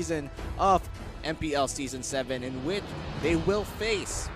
season of MPL Season 7, in which they will face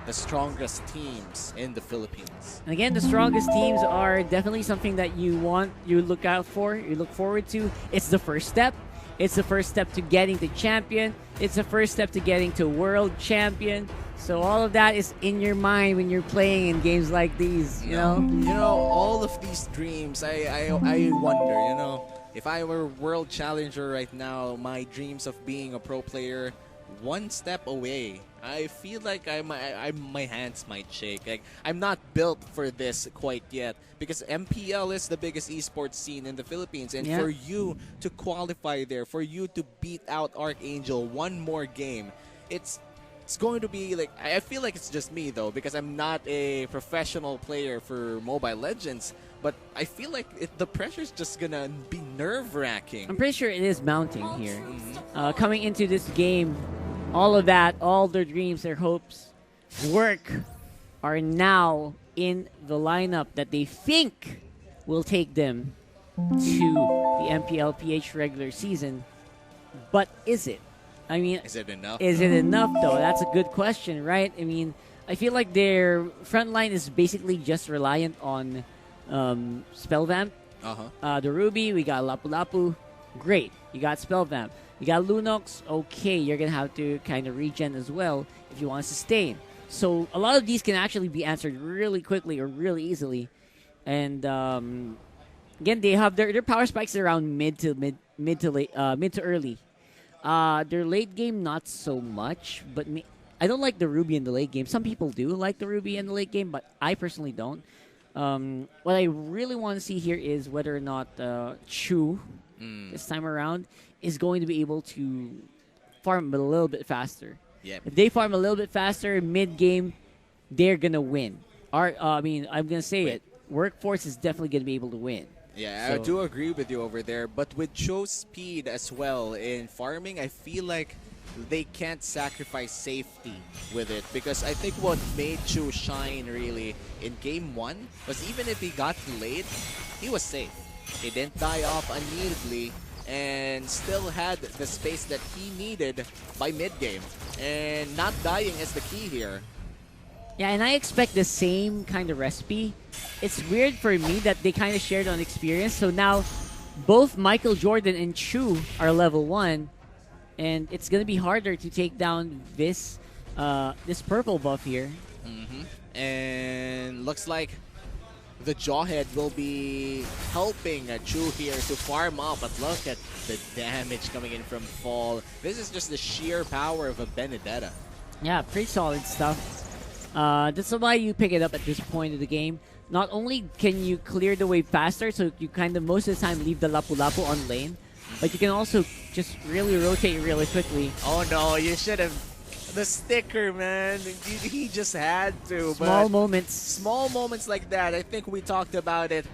the strongest teams in the Philippines. And again, the strongest teams are definitely something that you look out for, you look forward to. It's the first step. It's the first step to getting to champion. It's the first step to getting to world champion. So all of that is in your mind when you're playing in games like these, you know? All of these dreams, I wonder, if I were world challenger right now, my dreams of being a pro player, one step away, I feel like my hands might shake. Like, I'm not built for this quite yet, because MPL is the biggest esports scene in the Philippines, and for you to qualify there, for you to beat out Archangel one more game, it's going to be like, I feel like it's just me though, because I'm not a professional player for Mobile Legends, but I feel like the pressure's just gonna be nerve-wracking. I'm pretty sure it is mounting here. Coming into this game, all of that, all their dreams, their hopes, work are now in the lineup that they think will take them to the MPL PH regular season. But is it? I mean, is it enough? Is it enough, though? That's a good question, right? I mean, I feel like their front line is basically just reliant on Spellvamp. The Ruby, we got Lapu Lapu. Great. You got Spellvamp. You got Lunox. Okay, you're going to have to kind of regen as well if you want to sustain. So a lot of these can actually be answered really quickly or really easily. And again, they have their power spikes around mid to early. Their late game, not so much, but I don't like the Ruby in the late game. Some people do like the Ruby in the late game, but I personally don't. What I really want to see here is whether or not Chu, this time around, is going to be able to farm a little bit faster. Yep. If they farm a little bit faster mid-game, they're going to win. I'm going to say it. Workforce is definitely going to be able to win. Yeah, So- I do agree with you over there. But with Cho's speed as well in farming, I feel like they can't sacrifice safety with it. Because I think what made Cho shine really in Game 1 was even if he got delayed, he was safe. He didn't die off immediately and still had the space that he needed by mid-game. And not dying is the key here. Yeah, and I expect the same kind of recipe. It's weird for me that they kind of shared on experience. So now both Michael Jordan and Chu are level 1. And it's going to be harder to take down this this purple buff here. And looks like the Jawhead will be helping Chu here to farm up. But look at the damage coming in from Fall. This is just the sheer power of a Benedetta. Yeah, pretty solid stuff. That's why you pick it up at this point of the game. Not only can you clear the wave faster, so you kind of most of the time leave the Lapu Lapu on lane, but you can also just really rotate really quickly. Oh no, you should have. The sticker, man. He just had to. Small but moments. Small moments like that. I think we talked about it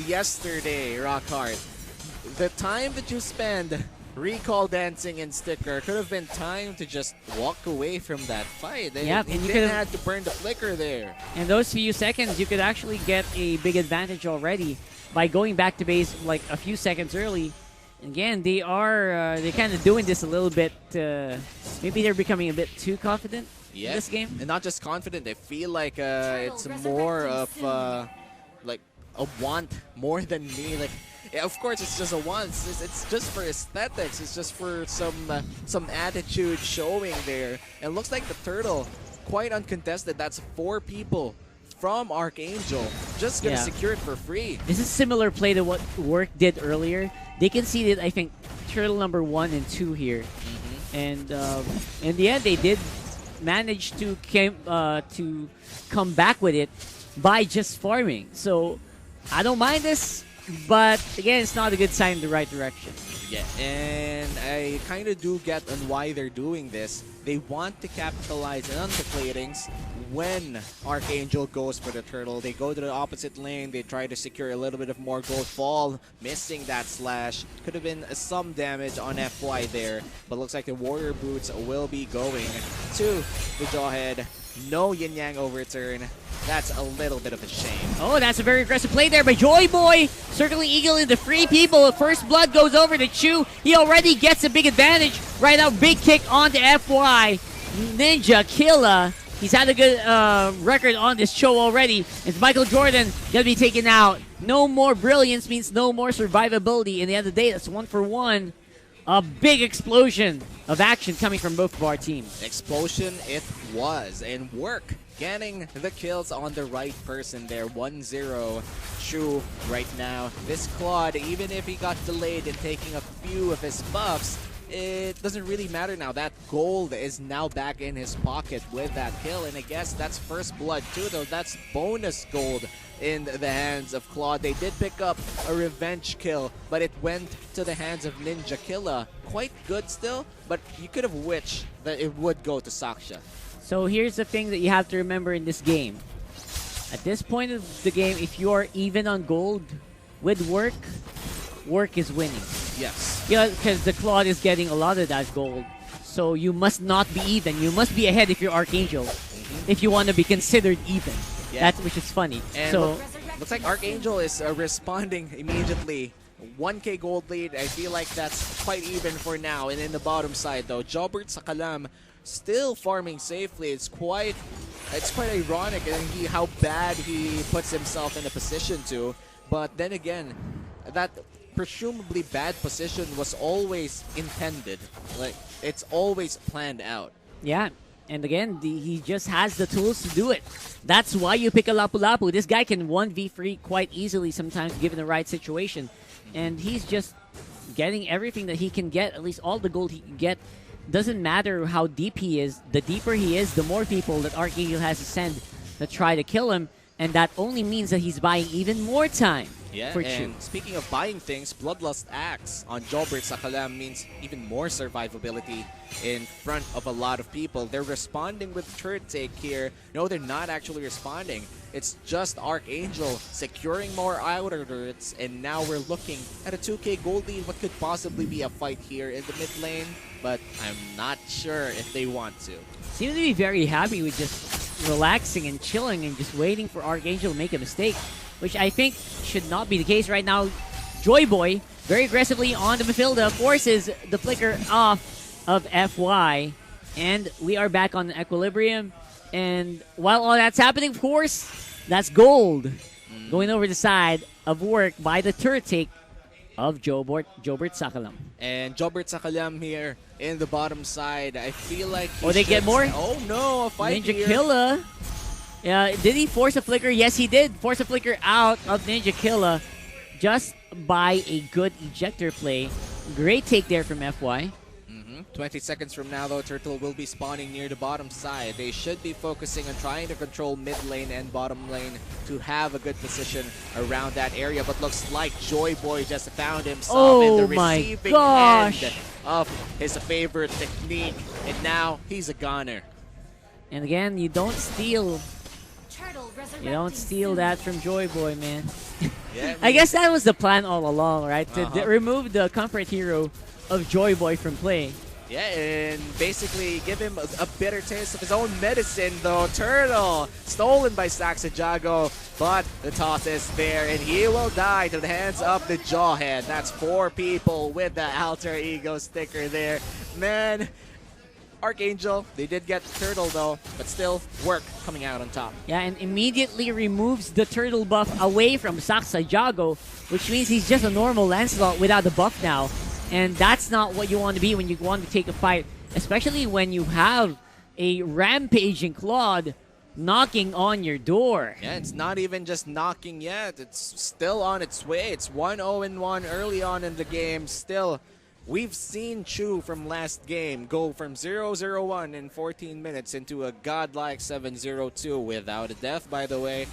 yesterday, Rockhart. The time that you spend recall dancing in sticker could have been time to just walk away from that fight. Yep, and and you you didn't could've- have to burn the flicker there. In those few seconds, you could actually get a big advantage already by going back to base like a few seconds early. Again, they're kind of doing this a little bit. Maybe they're becoming a bit too confident in this game. And not just confident, they feel like it's more of like a want more than me. Like, yeah, of course, it's just a want. It's just for aesthetics. It's just for some attitude showing there. And it looks like the turtle, quite uncontested. That's 4 people from Archangel, just gonna secure it for free. This is similar play to what Work did earlier. They conceded, I think, turtle number 1 and 2 here. And in the end, they did manage to come back with it by just farming. So I don't mind this, but again, it's not a good sign in the right direction. Yeah, and I kind of do get on why they're doing this. They want to capitalize on the platings when Archangel goes for the turtle. They go to the opposite lane. They try to secure a little bit of more gold. Fall, missing that slash. Could have been some damage on FY there, but looks like the Warrior Boots will be going to the Jawhead. No Yin Yang overturn. That's a little bit of a shame. Oh, that's a very aggressive play there by Joy Boy. Circling Eagle into free people. First blood goes over to Chu. He already gets a big advantage. Right now, big kick onto FY. Ninja Killa. He's had a good record on this show already. It's Michael Jordan going to be taken out. No more brilliance means no more survivability. In the end of the day, that's 1-for-1. A big explosion of action coming from both of our teams. Explosion it was. And work getting the kills on the right person there. 1-0 Chu right now. This Claude, even if he got delayed in taking a few of his buffs, it doesn't really matter now. That gold is now back in his pocket with that kill. And I guess that's first blood too, though. That's bonus gold in the hands of Claude. They did pick up a revenge kill, but it went to the hands of Ninja Killa. Quite good still, but you could have wished that it would go to Saksha. So here's the thing that you have to remember in this game. At this point of the game, if you are even on gold with work, work is winning. Yes. Yeah, because the Claude is getting a lot of that gold. So you must not be even. You must be ahead if you're Archangel. If you want to be considered even. Yeah. That's which is funny. And so looks like Archangel is responding immediately. 1k gold lead. I feel like that's quite even for now. And in the bottom side though, Jobert Sakalam still farming safely. It's quite ironic how bad he puts himself in a position to. But then again, that presumably bad position was always intended. Like, it's always planned out. Yeah. And again, he just has the tools to do it. That's why you pick a Lapu Lapu. This guy can 1v3 quite easily sometimes given the right situation. And he's just getting everything that he can get, at least all the gold he can get. Doesn't matter how deep he is. The deeper he is, the more people that Archangel has to send to try to kill him. And that only means that he's buying even more time. Yeah, for and Chu. Speaking of buying things, Bloodlust Axe on Jobert Sakalam means even more survivability in front of a lot of people. They're responding with turret take here. No, they're not actually responding. It's just Archangel securing more outer turrets, and now we're looking at a 2k gold lead. What could possibly be a fight here in the mid lane, but I'm not sure if they want to. Seem to be very happy with just relaxing and chilling and just waiting for Archangel to make a mistake, which I think should not be the case right now. Joy Boy very aggressively on the Mafilda forces the flicker off of FY, and we are back on Equilibrium. And while all that's happening, of course, that's gold going over the side of work by the turret take of Jobert Sakalam. And Jobert Sakalam here in the bottom side. I feel like they get more? Oh no, a fight Ninja here. Killa. Did he force a flicker? Yes, he did. Force a flicker out of Ninja Killa just by a good ejector play. Great take there from FY. 20 seconds from now, though, Turtle will be spawning near the bottom side. They should be focusing on trying to control mid lane and bottom lane to have a good position around that area. But looks like Joy Boy just found himself in the receiving end of his favorite technique. And now he's a goner. And again, you don't steal. You don't steal that from Joy Boy, man. Yeah, I guess that was the plan all along, right? To remove the comfort hero of Joy Boy from play. Yeah, and basically give him a bitter taste of his own medicine, though. Turtle, stolen by Saxajago, but the toss is there, and he will die to the hands of the Jawhead. That's 4 people with the Alter Ego sticker there. Man, Archangel, they did get Turtle, though, but still, work coming out on top. Yeah, and immediately removes the Turtle buff away from Saxajago, which means he's just a normal Lancelot without the buff now. And that's not what you want to be when you want to take a fight, especially when you have a rampaging Claude knocking on your door. Yeah, it's not even just knocking yet. It's still on its way. It's 1-0-1 early on in the game. Still, we've seen Chu from last game go from 0-0-1 in 14 minutes into a godlike 7-0-2 without a death, by the way,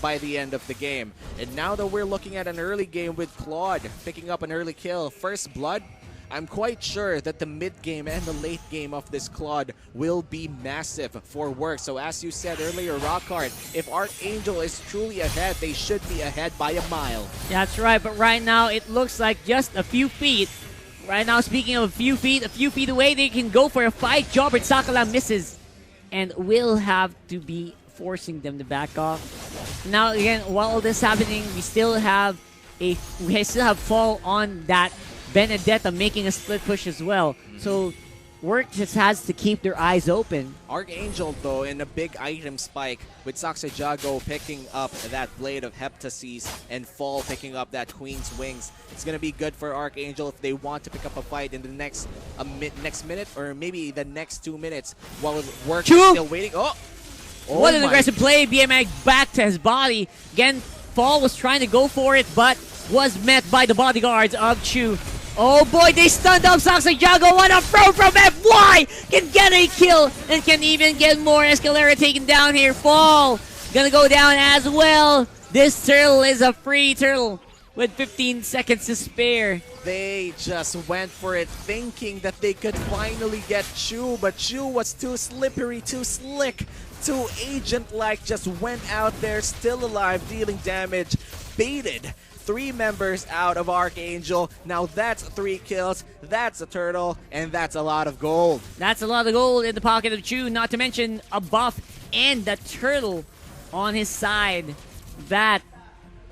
by the end of the game. And now that we're looking at an early game with Claude picking up an early kill, first blood, I'm quite sure that the mid game and the late game of this Claude will be massive for work. So as you said earlier, Rockhard, if Archangel is truly ahead, they should be ahead by a mile. That's right, but right now it looks like just a few feet. Right now, speaking of a few feet away, they can go for a fight. Jobert Sakalam misses. and will have to be forcing them to back off. Now again, while all this happening, we still have Fall on that Benedetta making a split push as well. So Work just has to keep their eyes open. Archangel, though, in a big item spike with Saxajago picking up that Blade of Heptases and Fall picking up that Queen's Wings. It's going to be good for Archangel if they want to pick up a fight in the next minute or maybe the next 2 minutes while Work is still waiting. Oh what an aggressive play. BMX back to his body. Again, Fall was trying to go for it, but was met by the bodyguards of Chu. Oh boy, they stunned up Saxajago. What a throw from FY! Can get a kill and can even get more. Escalera taken down here. Fall gonna go down as well. This turtle is a free turtle with 15 seconds to spare. They just went for it thinking that they could finally get Chu, but Chu was too slippery, too slick, too agent-like, just went out there still alive, dealing damage, baited 3 members out of Archangel. Now that's 3 kills, that's a turtle, and that's a lot of gold. That's a lot of gold in the pocket of Chu, not to mention a buff and the turtle on his side. That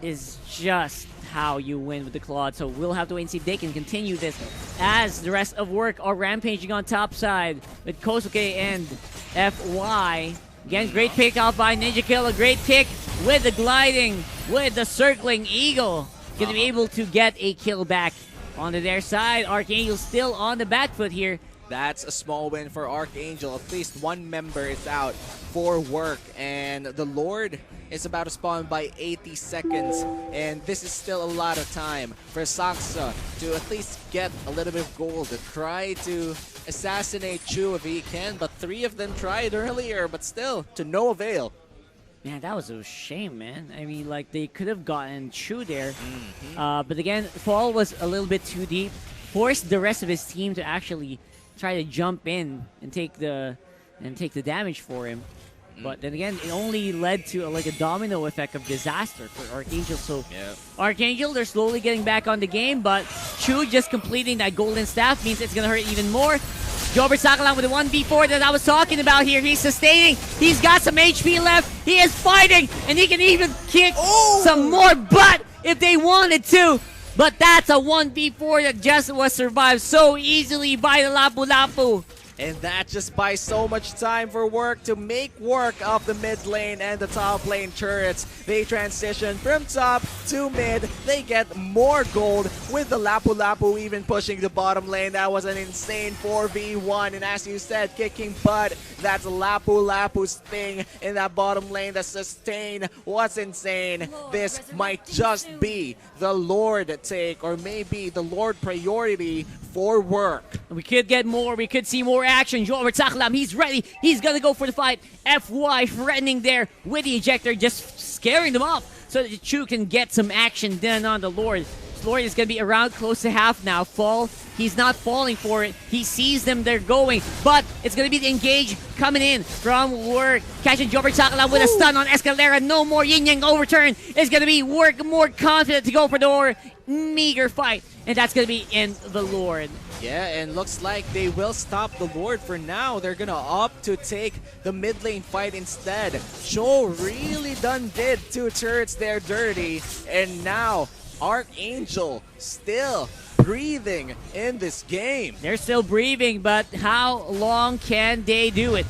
is just how you win with the Claude. So we'll have to wait and see if they can continue this as the rest of Work are rampaging on top side with Kosuke and FY. Again, great pick out by Ninja Kill. A great pick with the gliding, with the circling eagle. Going to be able to get a kill back onto their side. Archangel still on the back foot here. That's a small win for Archangel. At least 1 member is out for Work, and the Lord is about to spawn by 80 seconds, and this is still a lot of time for Saxa to at least get a little bit of gold, to try to assassinate Chu if he can, but 3 of them tried earlier, but still, to no avail. Man, that was a shame, man. I mean, like, they could have gotten Chu there. But again, Fall was a little bit too deep. Forced the rest of his team to actually try to jump in and take the damage for him. But then again, it only led to a domino effect of disaster for Archangel. So Archangel, they're slowly getting back on the game, but Chu just completing that golden staff means it's going to hurt even more. Jobert Sakalan with the 1v4 that I was talking about here. He's sustaining. He's got some HP left. He is fighting, and he can even kick some more butt if they wanted to. But that's a 1v4 that just was survived so easily by the Lapu Lapu. And that just buys so much time for Work to make work of the mid lane and the top lane turrets. They transition from top to mid. They get more gold with the Lapu Lapu even pushing the bottom lane. That was an insane 4v1. And as you said, kicking butt. That's Lapu Lapu's thing in that bottom lane. The sustain was insane. This might just be the Lord take, or maybe the Lord priority for Work. We could get more. We could see more action. Jobert Sakalam, he's ready. He's going to go for the fight. FY threatening there with the ejector, just scaring them off so that Chu can get some action done on the Lord. Lord is going to be around close to half now. Fall, he's not falling for it. He sees them, they're going. But it's going to be the engage coming in from Work. Catching Jobert Sakalam with a stun on Escalera. No more yin-yang overturn. It's going to be Work more confident to go for the meager fight. And that's going to be in the Lord. Yeah, and looks like they will stop the Lord for now. They're gonna opt to take the mid lane fight instead. Cho really done did 2 turrets there dirty. And now Archangel still breathing in this game. They're still breathing, but how long can they do it?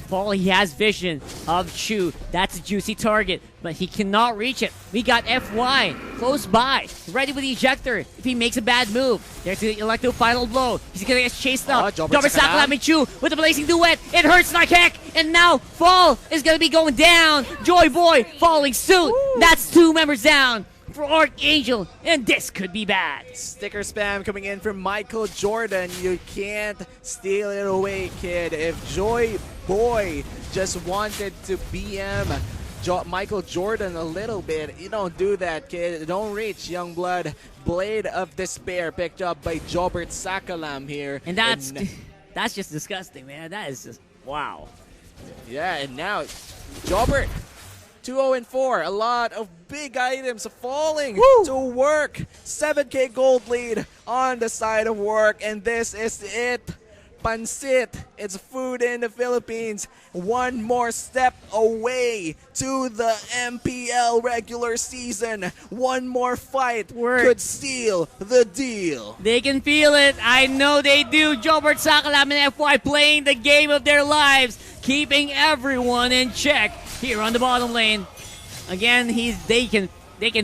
Fall, he has vision of Chu. That's a juicy target, but he cannot reach it. We got FY close by, ready with the ejector if he makes a bad move. There's the Electro final blow. He's gonna get chased up. Jobert Sakalam and Chu with the blazing duet. It hurts like heck, and now Fall is gonna be going down. Joy Boy following suit. That's 2 members down for Archangel, and this could be bad. Sticker spam coming in from Michael Jordan. You can't steal it away, kid. If Joy Boy just wanted to BM Michael Jordan a little bit, you don't do that, kid. Don't reach, young blood. Blade of Despair picked up by Jobert Sakalam here. And that's just disgusting, man. That is just, wow. Yeah, and now Jobert 2-0-4. A lot of big items falling to Work. 7K gold lead on the side of Work, and this is it. pancit. It's food in the Philippines. One more step away to the MPL regular season. One more fight could seal the deal. They can feel it. I know they do. Jobert Sakalam and FY playing the game of their lives, keeping everyone in check here on the bottom lane. Again, they can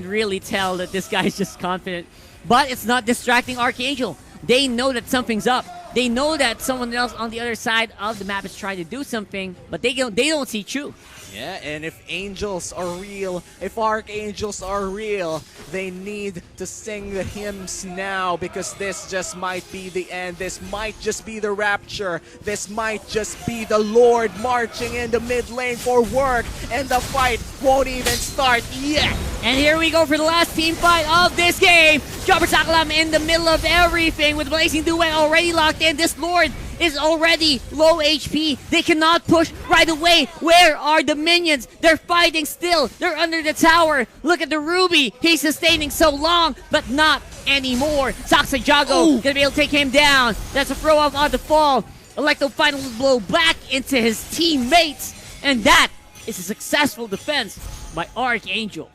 really tell that this guy is just confident. But it's not distracting Archangel. They know that something's up. They know that someone else on the other side of the map is trying to do something, but they don't see Chu. Yeah, and if angels are real, if archangels are real, they need to sing the hymns now, because this just might be the end. This might just be the rapture. This might just be the Lord marching in the mid lane for work, and the fight won't even start yet. And here we go for the last team fight of this game. Jobber Sakalam in the middle of everything with Blazing Duet already locked in. This Lord is already low HP. They cannot push right away. Where are the minions? They're fighting still. They're under the tower. Look at the Ruby. He's sustaining so long, but not anymore. Jago gonna be able to take him down. That's a throw off on the fall. Electro final blow back into his teammates. And that is a successful defense by Archangel.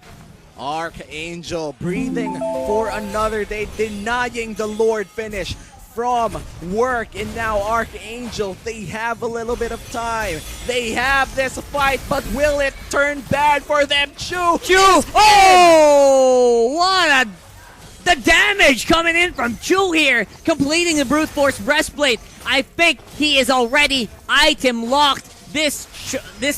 Archangel breathing for another day, denying the Lord finish from work, and now Archangel, they have a little bit of time. They have this fight, but will it turn bad for them? Chu! Oh, what the damage coming in from Chu here, completing the Brute Force Breastplate. I think he is already item locked. This,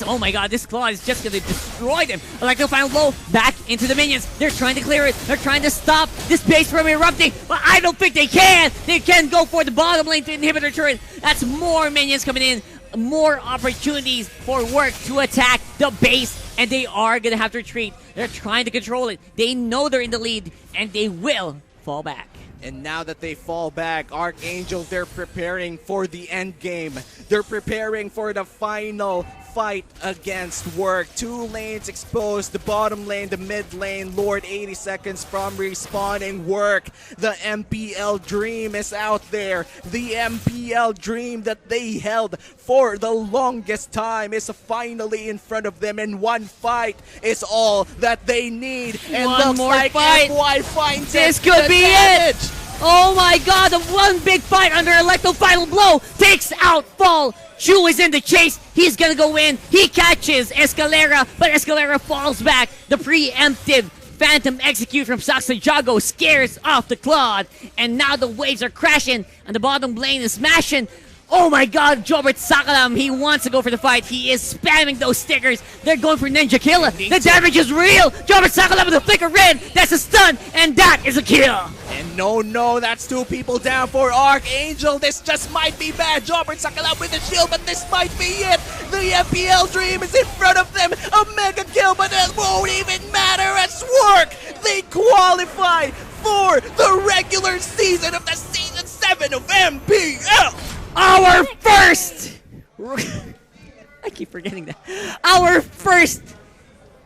oh my god, this claw is just gonna destroy them. Electro final blow back into the minions. They're trying to clear it. They're trying to stop this base from erupting, but I don't think they can. They can go for the bottom lane to inhibit their turret. That's more minions coming in, more opportunities for work to attack the base, and they are gonna have to retreat. They're trying to control it. They know they're in the lead, and they will fall back. And now that they fall back, Archangel, they're preparing for the end game. They're preparing for the final fight against work. Two lanes exposed, the bottom lane, the mid lane. Lord 80 seconds from respawning work. The MPL dream is out there. The MPL dream that they held for the longest time is finally in front of them, and one fight is all that they need. And one looks more like fight. FY finds this it. Could be damage. It. Oh my god, the one big fight under Electro final blow takes out Fall. Chu is in the chase. He's gonna go in. He catches Escalera, but Escalera falls back. The preemptive Phantom execute from Jago scares off the Claude. And now the waves are crashing and the bottom lane is smashing. Oh my god, Jobert Sakalam, he wants to go for the fight. He is spamming those stickers. They're going for Ninja Killer. The damage is real. Jobert Sakalam with a flicker red. That's a stun, and that is a kill. And no, that's two people down for Archangel. This just might be bad. Jobert Sakalam with the shield, but this might be it. The MPL dream is in front of them. A mega kill, but it won't even matter as work. They qualify for the regular season of the Season 7 of MPL. Our first! I keep forgetting that. Our first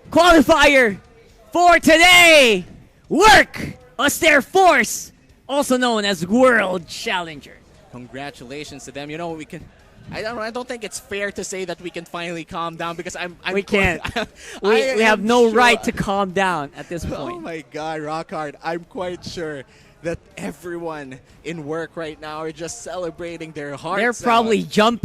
qualifier for today! Work! Austere Force! Also known as World Challenger. Congratulations to them. You know, we can... I don't think it's fair to say that we can finally calm down, because we can't. we have no right to calm down at this point. Oh my god, Rockhard, I'm quite sure that everyone in work right now are just celebrating their hearts They're probably out. jumping.